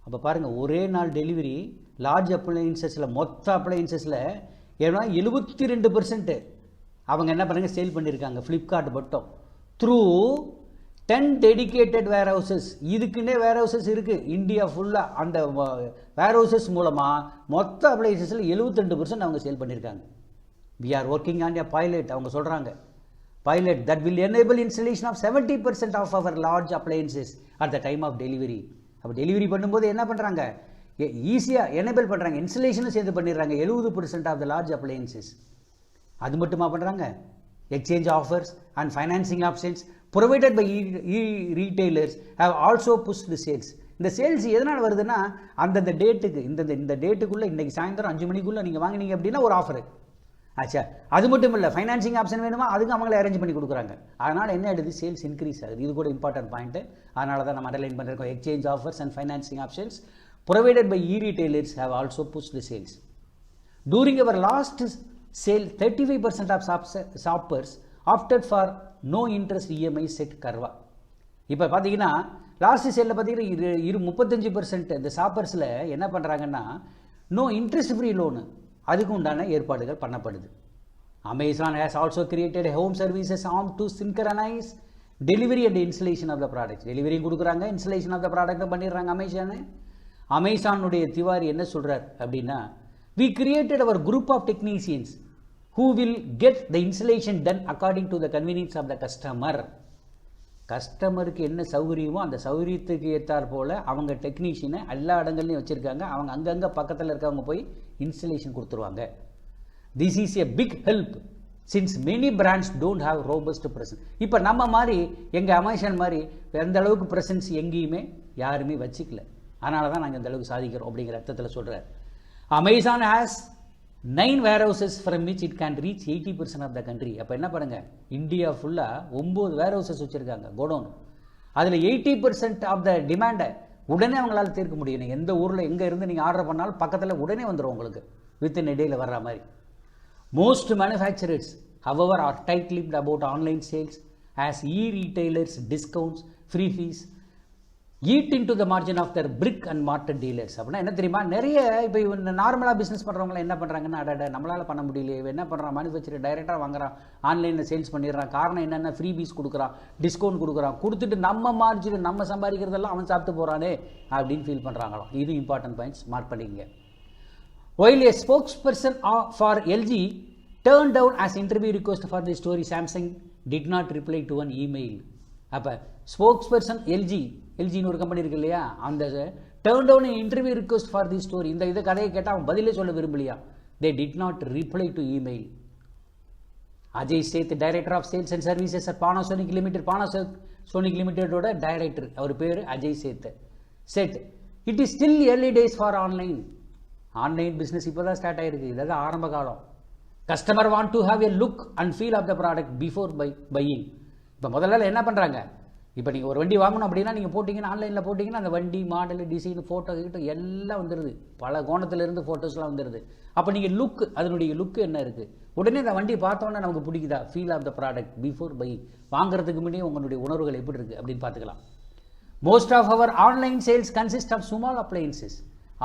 அப்போ பாருங்கள், ஒரே நாள் டெலிவரி லார்ஜ் அப்ளையன்சஸில், மொத்த அப்ளையன்சஸில் ஏன்னா 72% அவங்க என்ன பண்ணுங்க சேல் பண்ணியிருக்காங்க ஃப்ளிப்கார்ட் மட்டும். த்ரூ 10 டெடிகேட்டட் வேர் ஹவுசஸ். இதுக்குன்னே வேர் ஹவுசஸ் இருக்குது இந்தியா ஃபுல்லாக. அந்த வேர் ஹவுசஸ் மூலமாக மொத்த அப்ளையன்சஸில் 72% அவங்க சேல் பண்ணியிருக்காங்க. We are working on a pilot. அவங்க சொல்கிறாங்க, pilot that will enable installation of 70% of our large appliances at the time of delivery. அப்போ டெலிவரி பண்ணும்போது என்ன பண்ணுறாங்க, ஈஸியாக எனேபிள் பண்ணுறாங்க, இன்ஸ்டலேஷனும் சேர்ந்து பண்ணிடுறாங்க 70% ஆஃப் த லார்ஜ் அப்ளையன்சஸ். அது மட்டுமா பண்ணுறாங்க, exchange offers and financing options provided by retailers have also pushed the sales. இந்த சேல்ஸ் எதனால் வருதுன்னா, அந்தந்த டேட்டுக்கு இந்த டேட்டுக்குள்ளே இன்றைக்கி சாயந்தரம் 5 மணிக்குள்ளே நீங்கள் வாங்கினீங்க அப்படின்னா ஒரு ஆஃபரு ஆச்சா. அது மட்டும் இல்லை, ஃபைனான்சிங் ஆப்ஷன் வேணுமா, அதுக்கு அவங்களே அரேஞ்ச் பண்ணி கொடுக்குறாங்க. அதனால் என்ன ஆகிடுது, சேல்ஸ் இன்க்ரீஸ் ஆகுது. இது கூட இம்பார்ட்டன்ட் பாயிண்ட்டு. அதனால தான் நம்ம அண்டர்லைன் பண்ணிருக்கோம். Exchange offers and financing options provided by e-retailers have also pushed the sales. During our last sale, 35% of shoppers opted for no interest EMI set கர்வா. இப்போ பார்த்தீங்கன்னா லாஸ்ட் சேலில் பார்த்தீங்கன்னா 35% இந்த ஷாப்பர்ஸில் என்ன பண்ணுறாங்கன்னா, நோ இன்ட்ரெஸ்ட் ஃப்ரீ லோனு, அதுக்கு உண்டான ஏற்பாடுகள் பண்ணப்படுது. Amazon has also created home services aim to synchronise delivery and installation of the product. டெலிவரியும் கொடுக்குறாங்க, இன்ஸ்டலேஷன் ஆஃப் த ப்ராடக்ட்டும் பண்ணிடுறாங்க அமேசானு. அமேசானுடைய திவாரி என்ன சொல்கிறார் அப்படின்னா, we created our group of technicians who will get the installation done according to the convenience of the customer. கஸ்டமருக்கு என்ன சௌகரியமோ அந்த சௌகரியத்துக்கு ஏற்றார் போல் அவங்க டெக்னீஷியனை எல்லா இடங்கள்லையும் வச்சுருக்காங்க. அவங்க அங்கங்கே பக்கத்தில் இருக்கவங்க போய் இன்ஸ்டலேஷன் கொடுத்துருவாங்க. This is a big help since many brands don't have robust presence. இப்போ நம்ம மாதிரி எங்கள் அமேசான் மாதிரி எந்த அளவுக்கு ப்ரெசன்ஸ் எங்கேயுமே யாருமே வச்சுக்கல. அதனால தான் நாங்கள் இந்த அளவுக்கு சாதிக்கிறோம் அப்படிங்கிற அர்த்தத்தில் சொல்கிறார். Amazon has 9 warehouses from which it can reach 80% of the country. அப்போ என்ன பண்ணுங்கள், இந்தியா ஃபுல்லாக 9 warehouses வச்சுருக்காங்க, கோடவுன். அதில் 80% ஆஃப் த டிமாண்டை உடனே அவங்களால தீர்க்க முடியும். நீங்கள் எந்த ஊரில் எங்கே இருந்து நீங்கள் ஆர்டர் பண்ணாலும் பக்கத்தில் உடனே வந்துடும் உங்களுக்கு, வித்தின் a டேயில் வர்ற மாதிரி. Most manufacturers however are tight-lipped about online sales as e-retailers discounts, free fees eat in to the margin of the brick and market dealers. அப்படின்னா என்ன தெரியுமா, நிறைய இப்போ இந்த நார்மலாக பிஸ்னஸ் பண்ணுறவங்களாம் என்ன பண்ணுறாங்கன்னா, அட நம்மளால் பண்ண முடியலையே, என்ன பண்ணுறான், மேனுஃபேக்சர் டைரெக்டாக வாங்குறான், ஆன்லைனில் சேல்ஸ் பண்ணிடுறான், காரணம் என்னென்ன, ஃப்ரீ பீஸ் கொடுக்குறான், டிஸ்கவுண்ட் கொடுக்குறான், கொடுத்துட்டு நம்ம மார்ஜின் நம்ம சம்பாதிக்கிறதெல்லாம் அவன் சாப்பிட்டு போகிறானே அப்படின்னு ஃபீல் பண்ணுறாங்களாம். இது இம்பார்ட்டன்ட் பாயிண்ட்ஸ், மார்க் பண்ணிக்கங்க. While a spokesperson for LG turned down as interview request for the story, Samsung did not reply to an email. அப்போ ஸ்போக்ஸ்பர்சன் எல்ஜின்னு ஒரு கம்பெனி இருக்கு இல்லையா, அந்த turned down interview request for the story, இந்த கதையை கேட்டால் அவன் பதிலே சொல்ல விரும்பலையா. They did not reply to email. Ajay Seth, director of sales and services at Panasonic Limited, பானாசோனிக் லிமிடெடோட டைரக்டர், அவர் பேர் Ajay Seth, said it is still early days for online business இப்போ தான் ஸ்டார்ட் ஆகிருக்கு, இதாவது ஆரம்ப காலம். Customer want to have a look and feel of the product before buying. இப்போ முதல்ல என்ன பண்ணுறாங்க, இப்போ நீங்கள் ஒரு வண்டி வாங்கணும் அப்படின்னா நீங்கள் போட்டிங்கன்னா, ஆன்லைனில் போட்டிங்கன்னா அந்த வண்டி மாடல் டிசைன் ஃபோட்டோ கிட்ட எல்லாம் வந்துடுது, பல கோணத்திலிருந்து ஃபோட்டோஸ்லாம் வந்துடுது. அப்போ நீங்கள் லுக், அதனுடைய லுக்கு என்ன இருக்குது, உடனே அந்த வண்டி பார்த்தோன்னே நமக்கு பிடிக்குதா, feel of the product before buying, வாங்குறதுக்கு முன்னாடியே உங்களுடைய உணர்வுகள் எப்படி இருக்குது அப்படின்னு பார்த்துக்கலாம். Most of our online sales consist of small appliances.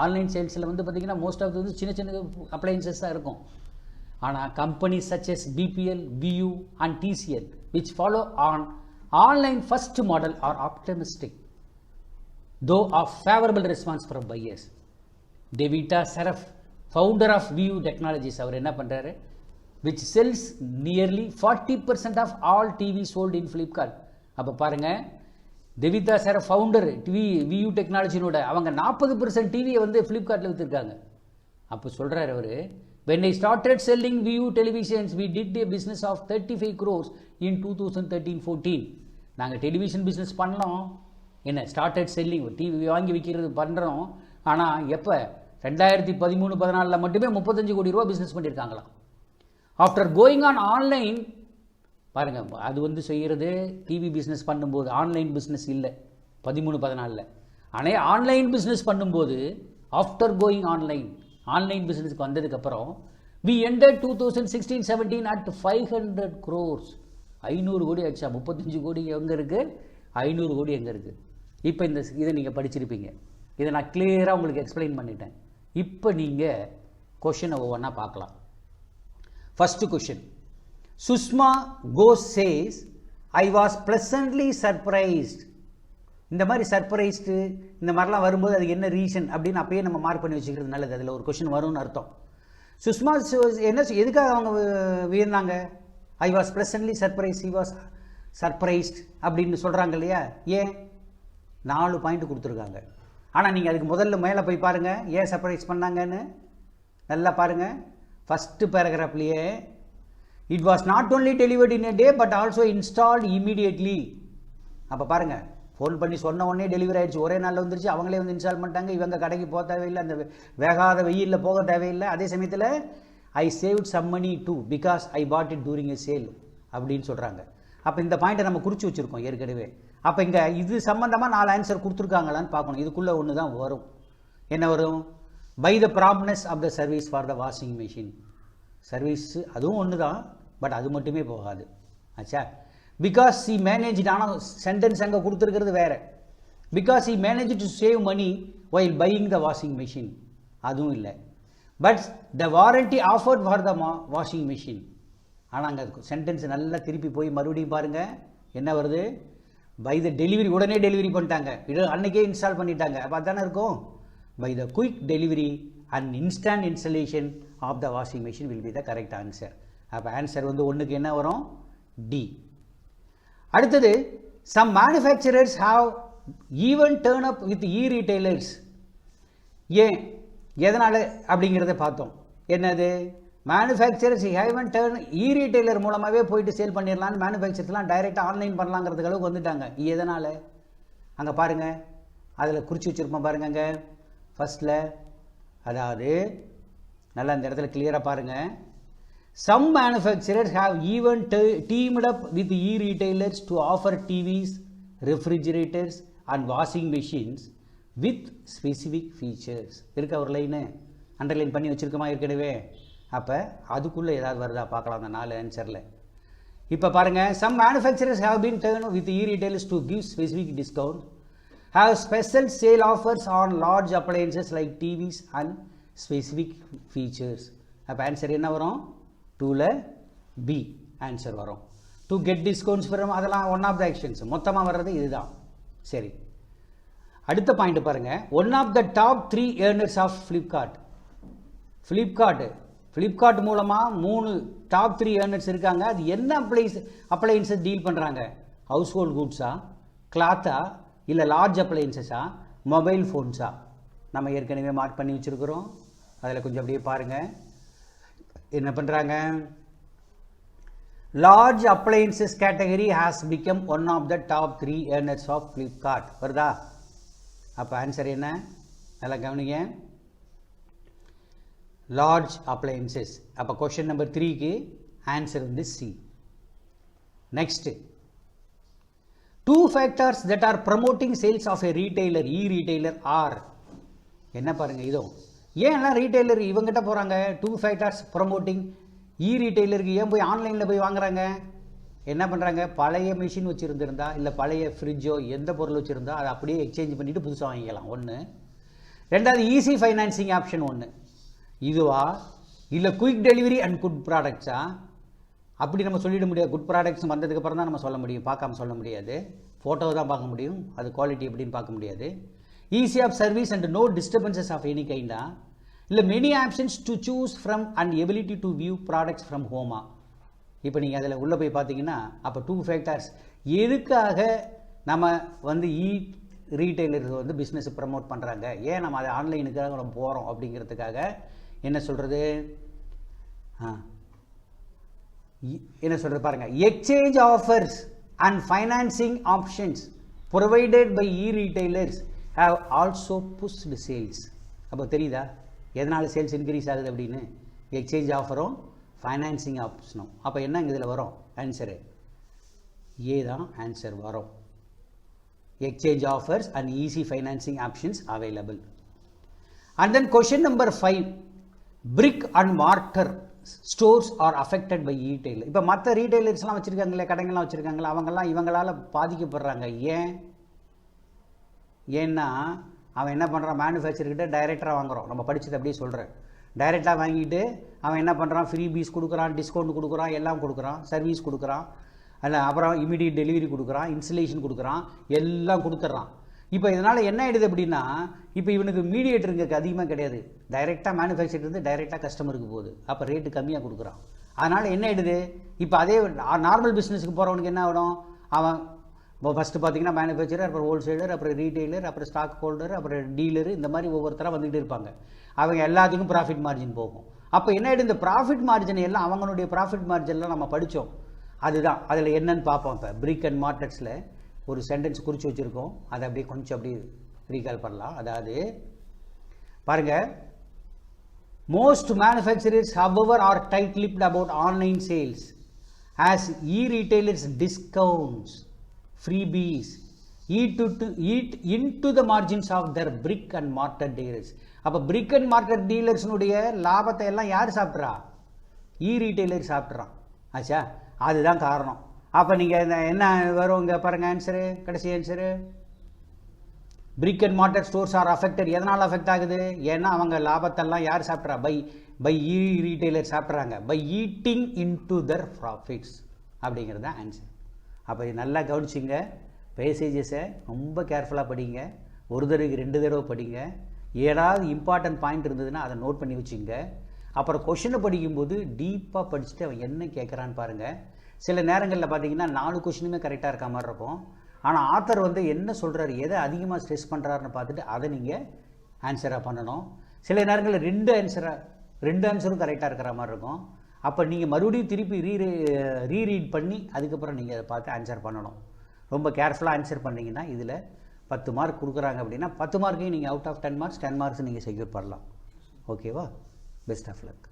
Online சேல்ஸில் வந்து பார்த்திங்கன்னா மோஸ்ட் ஆஃப் வந்து சின்ன சின்ன அப்ளையன்சஸ் தான் இருக்கும். ஆனால் company such as BPL, Vu and TCL which follow on online first model are optimistic though of favorable response from buyers. Devita Saraf, founder of VU Technologies, அவர் என்ன பண்றாரு, which sells nearly 40% of all TV sold in Flipkart. அப்போ பாருங்க, Devitha Shroff founder VU டெக்னாலஜினோட அவங்க 40% டிவியை வந்து ஃப்ளிப்கார்ட்டில் விற்றுருக்காங்க. அப்போ சொல்கிறார் அவர், when I started selling VU televisions, we did a business of 35 crores in 2013-14. நாங்கள் டெலிவிஷன் பிஸ்னஸ் பண்ணோம், என்ன ஸ்டார்டட் செல்லிங், டிவி வாங்கி விற்கிறது பண்ணுறோம். ஆனால் எப்போ 2013-14 மட்டுமே 35 கோடி ரூபா பிஸ்னஸ் பண்ணியிருக்காங்களாம். ஆஃப்டர் கோயிங் ஆன் ஆன்லைன், பாருங்கள், அது வந்து செய்கிறது டிவி பிஸ்னஸ் பண்ணும்போது, ஆன்லைன் பிஸ்னஸ் இல்லை 13-14. ஆனால் ஆன்லைன் பிஸ்னஸ் பண்ணும்போது, ஆஃப்டர் கோயிங் ஆன்லைன் பிஸ்னஸ்க்கு வந்ததுக்கப்புறம் we ended 2016-17 at 500 crores. 500 கோடி ஆச்சா, 35 கோடி எங்கே இருக்குது, 500 கோடி எங்கே இருக்குது. இப்போ இதை நீங்கள் படிச்சிருப்பீங்க, இதை நான் கிளியராக உங்களுக்கு எக்ஸ்பிளைன் பண்ணிட்டேன். இப்போ நீங்கள் கொஷினை ஒவ்வொன்றா பார்க்கலாம். First question, Sushma Ghosh says I was pleasantly surprised. இந்த மாதிரி சர்ப்ரைஸ்டு இந்த மாதிரிலாம் வரும்போது அதுக்கு என்ன ரீசன் அப்படின்னு அப்பயே நம்ம மார்க் பண்ணி வச்சுக்கிறது நல்லது. அதில் ஒரு கொஷின் வரும்னு அர்த்தம். சுஷ்மா என்ன, எதுக்காக அவங்க வியந்தாங்க, I was pleasantly surprise, he was surprised அப்படின்னு சொல்கிறாங்க இல்லையா, ஏன் 4 பாயிண்ட் கொடுத்துருக்காங்க. ஆனால் நீங்கள் அதுக்கு முதல்ல மேலே போய் பாருங்கள், ஏன் சர்ப்ரைஸ் பண்ணாங்கன்னு நல்லா பாருங்கள். ஃபஸ்ட்டு பேராகிராஃப்லேயே, it was not only delivered in a day but also installed immediately. அப்போ பாருங்கள், ஃபோன் பண்ணி சொன்ன உடனே டெலிவரி ஆகிடுச்சு, ஒரே நாளில் வந்துருச்சு, அவங்களே வந்து இன்ஸ்டால் பண்ணிட்டாங்க, இவங்க கடைக்கு போக தேவையில்லை, அந்த வேகாத வெயிலில் போக தேவையில்லை. அதே சமயத்தில் I saved some money too because I bought it during a sale அப்படின்னு சொல்கிறாங்க. அப்போ இந்த பாயிண்ட்டை நம்ம குறித்து வச்சுருக்கோம் ஏற்கனவே. அப்போ இங்கே இது சம்மந்தமாக 4 ஆன்சர் கொடுத்துருக்காங்களான்னு பார்க்கணும். இதுக்குள்ளே ஒன்று தான் வரும். என்ன வரும், by the promptness of the service for the washing machine. Service அதுவும் ஒன்று தான், பட் அது மட்டுமே போகாது. ஆச்சா, பிகாஸ் he managed, ஆனால் சென்டென்ஸ் அங்கே கொடுத்துருக்கிறது வேறு. Because he managed to save money while buying the washing machine, அதுவும் இல்லை. But the warranty offered for the washing machine. ஆனால் அங்கே சென்டென்ஸ் நல்லா திருப்பி போய் மறுபடியும் பாருங்கள், என்ன வருது, பை த டெலிவரி, உடனே டெலிவரி பண்ணிட்டாங்க, அன்றைக்கே இன்ஸ்டால் பண்ணிட்டாங்க. அப்போ அதானே இருக்கும், by the quick delivery and instant installation of the washing machine will be the correct answer. அப்போ ஆன்சர் வந்து ஒன்றுக்கு என்ன வரும், டி. அடுத்தது, some manufacturers have even turn up with retailers. ஏன், எதனால் அப்படிங்கிறத பார்த்தோம். என்னது, மேனுஃபேக்சரர்ஸ் ஹேவன் டேர்ன் ரீட்டைலர் மூலமாகவே போயிட்டு சேல் பண்ணிடலான்னு மேனுஃபேக்சர்ஸ்லாம் டைரெக்டாக ஆன்லைன் பண்ணலாங்கிறதுக்கு அளவுக்கு வந்துட்டாங்க. எதனால், அங்கே பாருங்கள், அதில் குறித்து வச்சுருப்போம் பாருங்கள். அங்கே ஃபஸ்ட்டில், அதாவது நல்லா இந்த இடத்துல கிளியராக பாருங்கள், some manufacturers have even teamed up with e-retailers to offer TVs, refrigerators and washing machines with specific features. இருக்க ஒரு லைனு அண்டர்லைன் பண்ணி வச்சுருக்கோமா ஏற்கனவே. அப்போ அதுக்குள்ளே ஏதாவது வருதா பார்க்கலாம் அந்த 4 ஆன்சரில். இப்போ பாருங்கள், some manufacturers have been turned with e-retailers to give specific discount, have special sale offers on large appliances like TVs and specific features. அப்போ ஆன்சர் என்ன வரும்? 2ல B ஆன்சர் வரும். to get discounts from அதெல்லாம் ஒன் ஆஃப் த ஆக்ஷன்ஸ், மொத்தமாக வர்றது இதுதான். சரி, அடுத்த பாயிண்ட் பாருங்க. One of the top 3 earners of Flipkart மூலமாக 3 டாப் 3 ஏர்னர்ஸ் இருக்காங்க. அது என்ன அப்ளையன்ஸை டீல் பண்ணுறாங்க? ஹவுஸ் ஹோல்ட் குட்ஸா, கிளாத்தா, இல்லை லார்ஜ் அப்ளையன்சஸா, மொபைல் ஃபோன்ஸா? நம்ம ஏற்கனவே மார்க் பண்ணி வச்சுருக்கிறோம். அதில் கொஞ்சம் அப்படியே பாருங்கள் என்ன பண்ணுறாங்க. Large appliances category has become one of the top 3 earners of Flipkart. வருதா? அப்போ ஆன்சர் என்ன? நல்லா கவனிங்க. Large appliances. அப்போ கொஷின் நம்பர் 3க்கு ஆன்சர் வந்து C. Next, 2 factors that are promoting sales of a retailer, e-retailer are. என்ன பாருங்க, இதோ ஏன் எல்லாம் ரீட்டைலர் இவங்கிட்ட போகிறாங்க? 2 factors promoting e-retailerக்கு ஏன் போய் ஆன்லைனில் போய் வாங்குறாங்க? என்ன பண்ணுறாங்க? பழைய மிஷின் வச்சுருந்துருந்தா, இல்லை பழைய ஃப்ரிட்ஜோ எந்த பொருள் வச்சுருந்தா அதை அப்படியே எக்ஸ்சேஞ்ச் பண்ணிவிட்டு புதுசாக வாங்கிக்கலாம். ஒன்று. ரெண்டாவது, ஈஸி ஃபைனான்சிங் ஆப்ஷன் ஒன்று. இதுவா இல்லை குயிக் டெலிவரி அண்ட் குட் ப்ராடக்ட்ஸா? அப்படி நம்ம சொல்லிட முடியாது. குட் ப்ராடக்ட்ஸ் வந்ததுக்கப்புறம் தான் நம்ம சொல்ல முடியும், பார்க்காம சொல்ல முடியாது. ஃபோட்டோவை தான் பார்க்க முடியும், அது குவாலிட்டி எப்படின்னு பார்க்க முடியாது. Ease of service and no disturbances of any கைண்டா? இல்லை many options to choose from and ability to view products from ஹோமா? இப்போ நீங்கள் அதில் உள்ளே போய் பார்த்தீங்கன்னா அப்போ 2 ஃபேக்டர்ஸ் எதுக்காக நம்ம வந்து ரீட்டைலர்ஸ் வந்து பிஸ்னஸ் ப்ரமோட் பண்ணுறாங்க, ஏன் நம்ம அதை ஆன்லைனுக்காக நம்ம போகிறோம் அப்படிங்கிறதுக்காக என்ன சொல்கிறது? என்ன சொல்கிறது பாருங்கள். Exchange offers and financing options provided by retailers have also pushed sales. அப்போ தெரியுதா எதனால் சேல்ஸ் இன்க்ரீஸ் ஆகுது அப்படின்னு? எக்ஸ்சேஞ்ச் ஆஃபரும் ஃபைனான்சிங் ஆப்ஷனும். அப்போ என்ன இதில் வரும்? ஆன்சரு ஏ தான் ஆன்சர் வரும். Exchange offers and easy financing options available. And then question number 5, brick and mortar stores are affected by retailer. இப்போ மற்ற ரீட்டைலர்ஸ்லாம் வச்சுருக்காங்களே, கடைகள்லாம் வச்சுருக்காங்களா, அவங்கெல்லாம் இவங்களால் பாதிக்கப்படுறாங்க. ஏன்னா அவன் என்ன பண்ணுறான்? மேனுஃபேக்சர்கிட்ட டைரெக்டாக வாங்குகிறோம். நம்ம படித்தது அப்படியே சொல்கிறேன். டைரெக்டாக வாங்கிட்டு அவன் என்ன பண்ணுறான்? ஃப்ரீ பீஸ் கொடுக்குறான், டிஸ்கவுண்ட் கொடுக்குறான், எல்லாம் கொடுக்குறான், சர்வீஸ் கொடுக்குறான், அல்ல அப்புறம் இமீடியட் டெலிவரி கொடுக்குறான், இன்ஸ்டலேஷன் கொடுக்குறான், எல்லாம் கொடுத்துட்றான். இப்போ இதனால் என்ன ஆகிடுது அப்படின்னா, இப்போ இவனுக்கு மீடியேட்டருங்க அதிகமாக கிடையாது. டைரெக்டாக மேனுஃபேக்சர்லேருந்து டைரெக்டாக கஸ்டமருக்கு போகுது. அப்போ ரேட்டு கம்மியாக கொடுக்குறான். அதனால் என்ன ஆகிடுது? இப்போ அதே நார்மல் பிஸ்னஸுக்கு போகிறவனுக்கு என்ன ஆகிடும்? அவன் இப்போ ஃபஸ்ட்டு பார்த்தீங்கன்னா மேனுஃபேக்சரர், அப்புறம் ஹோல்சேலர், அப்புறம் ரீட்டைலர், அப்புறம் ஸ்டாக் ஹோல்டர், அப்புறம் டீலரு, இந்த மாதிரி ஒவ்வொருத்தராக வந்துகிட்டு இருப்பாங்க. அவங்க எல்லாத்துக்கும் ப்ராஃபிட் மார்ஜின் போகும். அப்போ என்ன ஆகிடும்? இந்த ப்ராஃபிட் மார்ஜின் எல்லாம் அவங்களுடைய ப்ராஃபிட் மார்ஜின்லாம் நம்ம படித்தோம். அதுதான் அதில் என்னன்னு பார்ப்போம். இப்போ பிரிக் அண்ட் மார்ட்டர்ஸில் ஒரு சென்டென்ஸ் குறித்து வச்சுருக்கோம். அதை அப்படியே கொஞ்சம் அப்படியே ரீகால் பண்ணலாம். அதாவது பாருங்கள், most manufacturers however are tight-lipped about online sales as e-retailers discounts, freebies eat into the margins of their brick and mortar dealers. அப்போ brick and mortar dealers-னுடைய லாபத்தை எல்லாம் யார் சாப்பிட்றா? e-retailer சாப்பிட்றான். ஆச்சா, அதுதான் காரணம். அப்போ நீங்கள் என்ன வரும் இங்கே பாருங்கள் ஆன்சரு, கடைசி answer. Brick and mortar stores are affected. எதனால் அஃபெக்ட் ஆகுது? ஏன்னா அவங்க லாபத்தெல்லாம் யார் சாப்பிட்றா? பை ரீட்டைலர் சாப்பிட்றாங்க. By eating into their profits அப்படிங்கிறது தான் ஆன்சர். அப்போ நல்லா கவனிச்சிங்க. பேசேஜஸை ரொம்ப கேர்ஃபுல்லாக படிங்க. ஒரு தடவைக்கு 2 தடவை படிங்க. ஏதாவது இம்பார்ட்டன்ட் பாயிண்ட் இருந்ததுன்னா அதை நோட் பண்ணி வச்சுங்க. அப்புறம் கொஷினை படிக்கும்போது டீப்பாக படிச்சுட்டு அவன் என்ன கேட்குறான்னு பாருங்கள். சில நேரங்களில் பார்த்தீங்கன்னா 4 கொஷினுமே கரெக்டாக இருக்க மாதிரி இருக்கும். ஆனால் ஆத்தர் வந்து என்ன சொல்கிறாரு, எதை அதிகமாக ஸ்ட்ரெஸ் பண்ணுறாருன்னு பார்த்துட்டு அதை நீங்கள் ஆன்சராக பண்ணணும். சில நேரங்களில் 2 ஆன்சரும் கரெக்டாக இருக்கிற மாதிரி இருக்கும். அப்போ நீங்கள் மறுபடியும் திருப்பி ரீரீட் பண்ணி அதுக்கப்புறம் நீங்கள் அதை பார்த்து ஆன்சர் பண்ணணும். ரொம்ப கேர்ஃபுல்லாக ஆன்சர் பண்ணிங்கன்னா இதில் 10 மார்க் கொடுக்குறாங்க அப்படின்னா 10 மார்க்கையும் நீங்கள் அவுட் ஆஃப் 10 மார்க்ஸ் 10 மார்க்ஸ் நீங்கள் செக்யூர் பண்ணலாம். ஓகேவா? Best of luck.